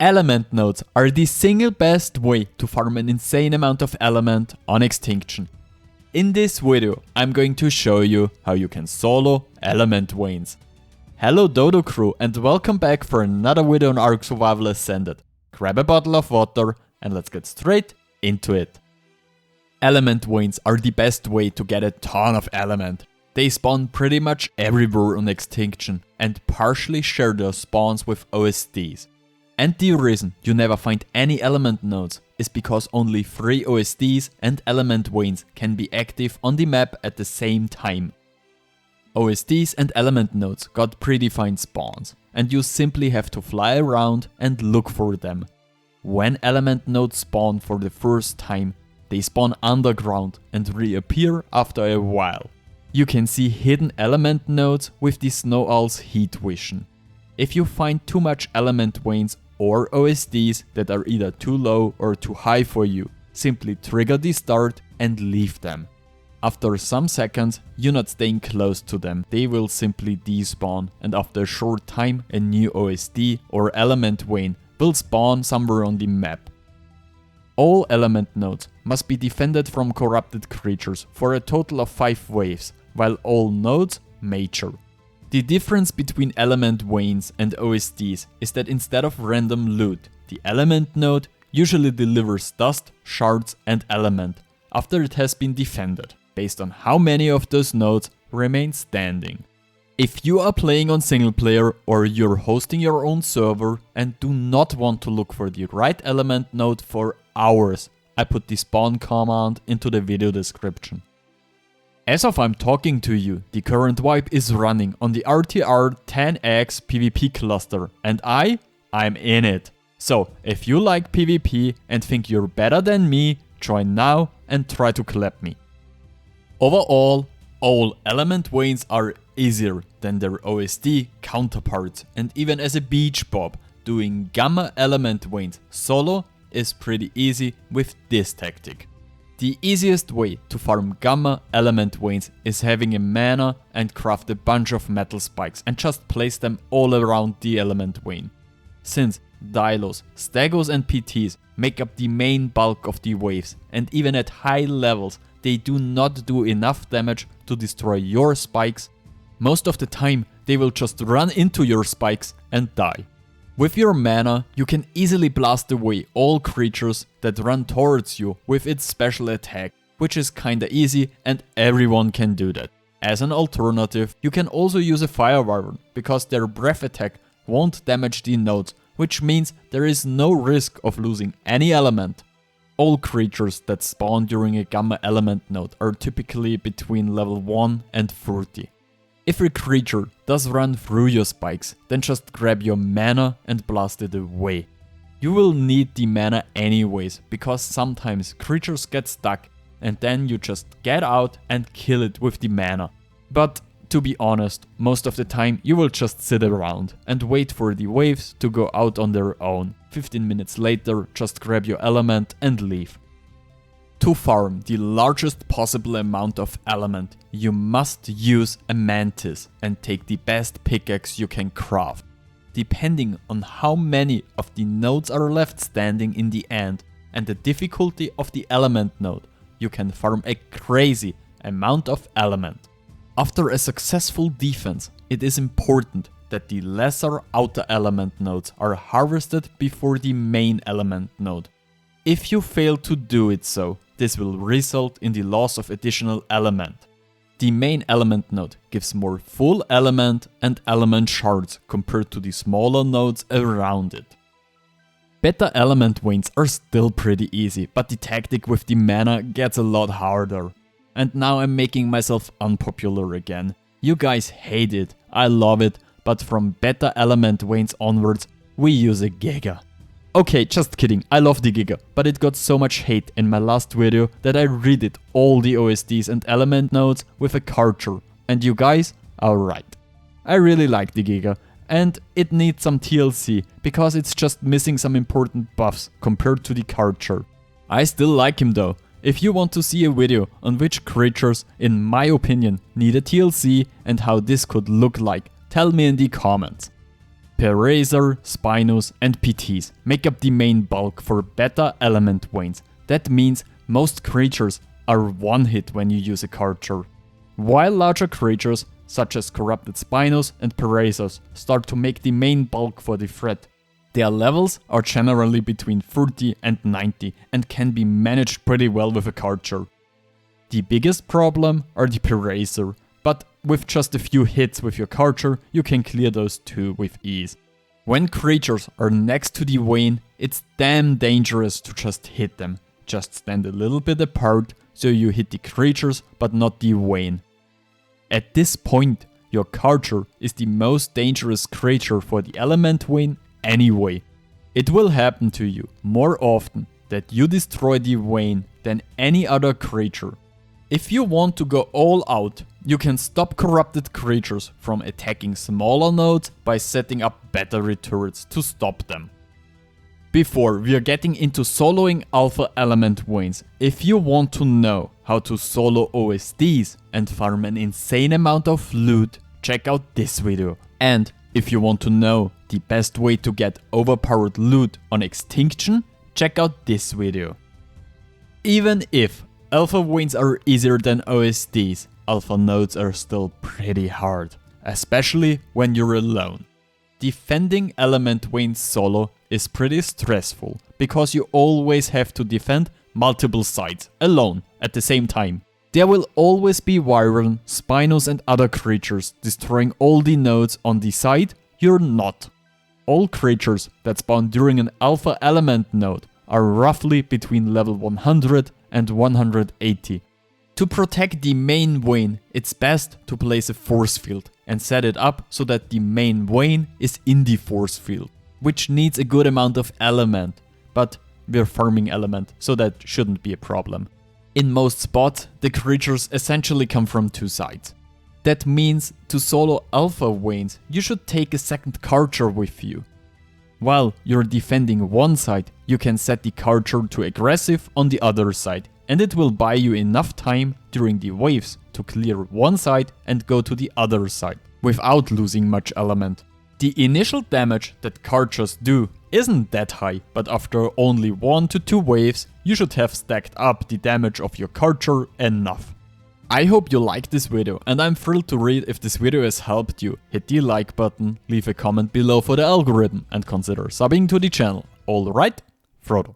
Element nodes are the single best way to farm an insane amount of element on Extinction. In this video, I'm going to show you how you can solo element veins. Hello Dodo crew and welcome back for another video on Ark Survival Ascended. Grab a bottle of water and let's get straight into it. Element veins are the best way to get a ton of element. They spawn pretty much everywhere on Extinction and partially share their spawns with OSDs. And the reason you never find any element nodes is because only 3 OSDs and element veins can be active on the map at the same time. OSDs and element nodes got predefined spawns, and you simply have to fly around and look for them. When element nodes spawn for the first time, they spawn underground and reappear after a while. You can see hidden element nodes with the Snow Owl's heat vision. If you find too much element veins or OSDs that are either too low or too high for you, simply trigger the start and leave them. After some seconds, you're not staying close to them, they will simply despawn, and after a short time a new OSD or element vein will spawn somewhere on the map. All element nodes must be defended from corrupted creatures for a total of 5 waves, while all nodes mature. The difference between element veins and OSDs is that instead of random loot, the element node usually delivers dust, shards and element after it has been defended, based on how many of those nodes remain standing. If you are playing on single player or you're hosting your own server and do not want to look for the right element node for hours, I put the spawn command into the video description. As of I'm talking to you, the current wipe is running on the RTR 10x PvP cluster and I'm in it. So if you like PvP and think you're better than me, join now and try to clap me. Overall, all element veins are easier than their OSD counterparts, and even as a beach bob, doing gamma element veins solo is pretty easy with this tactic. The easiest way to farm gamma element veins is having a mana and craft a bunch of metal spikes and just place them all around the element vein. Since Dilos, Stegos and PTs make up the main bulk of the waves, and even at high levels they do not do enough damage to destroy your spikes, most of the time they will just run into your spikes and die. With your mana, you can easily blast away all creatures that run towards you with its special attack, which is kinda easy and everyone can do that. As an alternative, you can also use a Fire Wyvern, because their breath attack won't damage the nodes, which means there is no risk of losing any element. All creatures that spawn during a gamma element node are typically between level 1 and 30. If a creature does run through your spikes, then just grab your mana and blast it away. You will need the mana anyways, because sometimes creatures get stuck and then you just get out and kill it with the mana. But to be honest, most of the time you will just sit around and wait for the waves to go out on their own. 15 minutes later, just grab your element and leave. To farm the largest possible amount of element, you must use a Mantis and take the best pickaxe you can craft. Depending on how many of the nodes are left standing in the end and the difficulty of the element node, you can farm a crazy amount of element. After a successful defense, it is important that the lesser outer element nodes are harvested before the main element node. If you fail to do it so, this will result in the loss of additional element. The main element node gives more full element and element shards compared to the smaller nodes around it. Better element veins are still pretty easy, but the tactic with the mana gets a lot harder. And now I'm making myself unpopular again. You guys hate it, I love it, but from better element veins onwards, we use a Giga. Okay, just kidding, I love the Giga, but it got so much hate in my last video that I redid all the OSDs and element nodes with a Karcher, and you guys are right. I really like the Giga, and it needs some TLC, because it's just missing some important buffs compared to the Karcher. I still like him though. If you want to see a video on which creatures, in my opinion, need a TLC and how this could look like, tell me in the comments. Perazer, Spinos and PTs make up the main bulk for better element wains. That means most creatures are one hit when you use a Karcher. While larger creatures such as corrupted Spinos and Perazers start to make the main bulk for the threat. Their levels are generally between 30 and 90 and can be managed pretty well with a Karcher. The biggest problem are the Perazer, but with just a few hits with your Karcher, you can clear those two with ease. When creatures are next to the Vayne, it's damn dangerous to just hit them. Just stand a little bit apart so you hit the creatures but not the Vayne. At this point, your Karcher is the most dangerous creature for the element Vayne anyway. It will happen to you more often that you destroy the Vayne than any other creature. If you want to go all out, you can stop corrupted creatures from attacking smaller nodes by setting up battery turrets to stop them. Before we are getting into soloing alpha element Vaynes, if you want to know how to solo OSDs and farm an insane amount of loot, check out this video. And if you want to know the best way to get overpowered loot on Extinction, check out this video. Even if alpha Vaynes are easier than OSDs, alpha nodes are still pretty hard, especially when you're alone. Defending element Vayne solo is pretty stressful, because you always have to defend multiple sides alone at the same time. There will always be Wyvern, Spinos and other creatures destroying all the nodes on the side you're not. All creatures that spawn during an alpha element node are roughly between level 100 and 180. To protect the main Vayne, it's best to place a force field and set it up so that the main Vayne is in the force field, which needs a good amount of element, but we're farming element, so that shouldn't be a problem. In most spots, the creatures essentially come from two sides. That means to solo alpha Vaynes, you should take a second Karcher with you. While you're defending one side, you can set the Karcher to aggressive on the other side, and it will buy you enough time during the waves to clear one side and go to the other side, without losing much element. The initial damage that Karchers do isn't that high, but after only 1 to 2 waves, you should have stacked up the damage of your Karcher enough. I hope you liked this video, and I'm thrilled to read if this video has helped you. Hit the like button, leave a comment below for the algorithm, and consider subbing to the channel. Alright, Frodo.